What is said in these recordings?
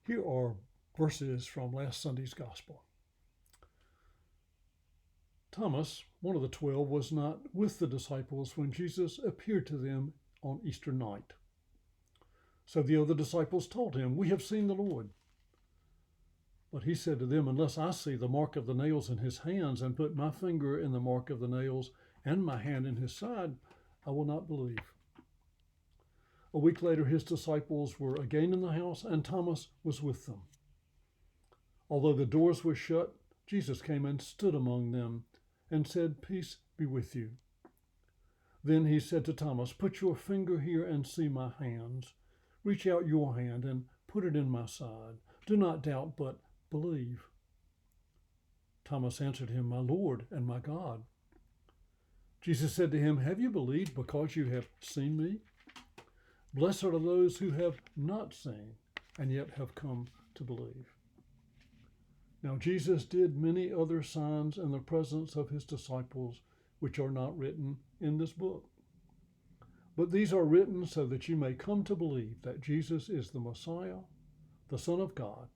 Here are verses from last Sunday's Gospel. Thomas, one of the 12, was not with the disciples when Jesus appeared to them on Easter night. So the other disciples told him, "We have seen the Lord." But he said to them, "Unless I see the mark of the nails in his hands and put my finger in the mark of the nails and my hand in his side, I will not believe." A week later, his disciples were again in the house, and Thomas was with them. Although the doors were shut, Jesus came and stood among them and said, "Peace be with you." Then he said to Thomas, "Put your finger here and see my hands. Reach out your hand and put it in my side. Do not doubt, but believe." Thomas answered him, "My Lord and my God." Jesus said to him, "Have you believed because you have seen me? Blessed are those who have not seen and yet have come to believe." Now Jesus did many other signs in the presence of his disciples, which are not written in this book. But these are written so that you may come to believe that Jesus is the Messiah, the Son of God,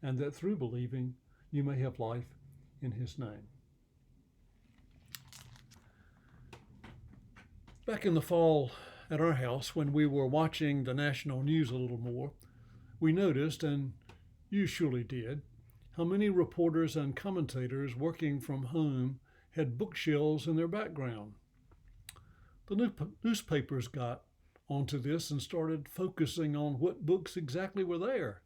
and that through believing you may have life in his name. Back in the fall at our house, when we were watching the national news a little more, we noticed, and you surely did, how many reporters and commentators working from home had bookshelves in their background. The newspapers got onto this and started focusing on what books exactly were there.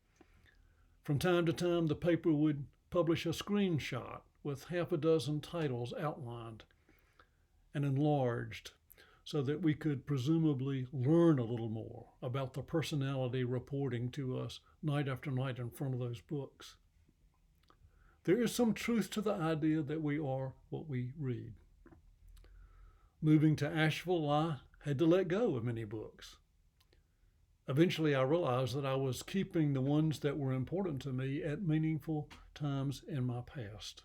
From time to time, the paper would publish a screenshot with half a dozen titles outlined and enlarged so that we could presumably learn a little more about the personality reporting to us night after night in front of those books. There is some truth to the idea that we are what we read. Moving to Asheville, I had to let go of many books. Eventually, I realized that I was keeping the ones that were important to me at meaningful times in my past.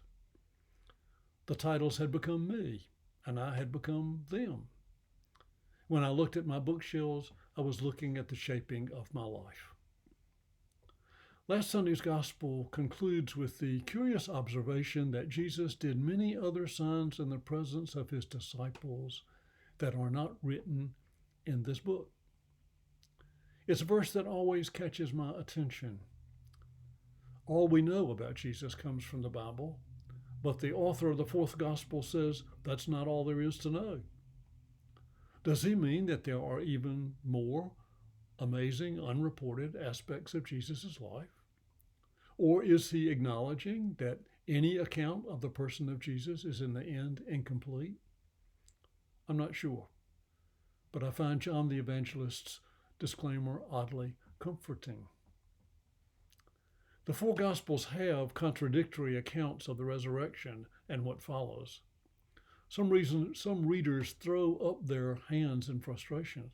The titles had become me, and I had become them. When I looked at my bookshelves, I was looking at the shaping of my life. Last Sunday's Gospel concludes with the curious observation that Jesus did many other signs in the presence of his disciples that are not written in this book. It's a verse that always catches my attention. All we know about Jesus comes from the Bible, but the author of the fourth Gospel says that's not all there is to know. Does he mean that there are even more amazing, unreported aspects of Jesus' life? Or is he acknowledging that any account of the person of Jesus is in the end incomplete? I'm not sure, but I find John the Evangelist's disclaimer oddly comforting. The four Gospels have contradictory accounts of the resurrection and what follows. Some readers throw up their hands in frustration.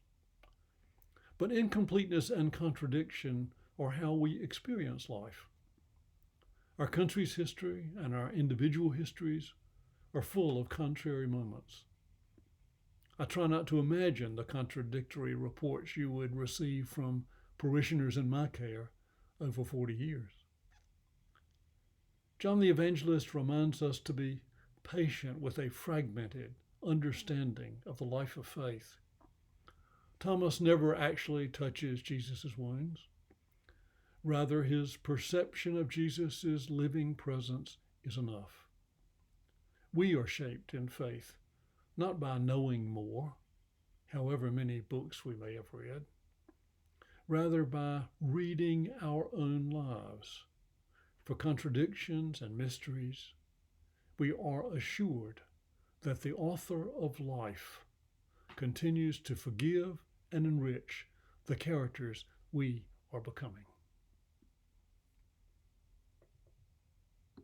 But incompleteness and contradiction are how we experience life. Our country's history and our individual histories are full of contrary moments. I try not to imagine the contradictory reports you would receive from parishioners in my care over 40 years. John the Evangelist reminds us to be patient with a fragmented understanding of the life of faith. Thomas never actually touches Jesus' wounds. Rather, his perception of Jesus' living presence is enough. We are shaped in faith, not by knowing more, however many books we may have read, rather by reading our own lives. For contradictions and mysteries, we are assured that the author of life continues to forgive and enrich the characters we are becoming.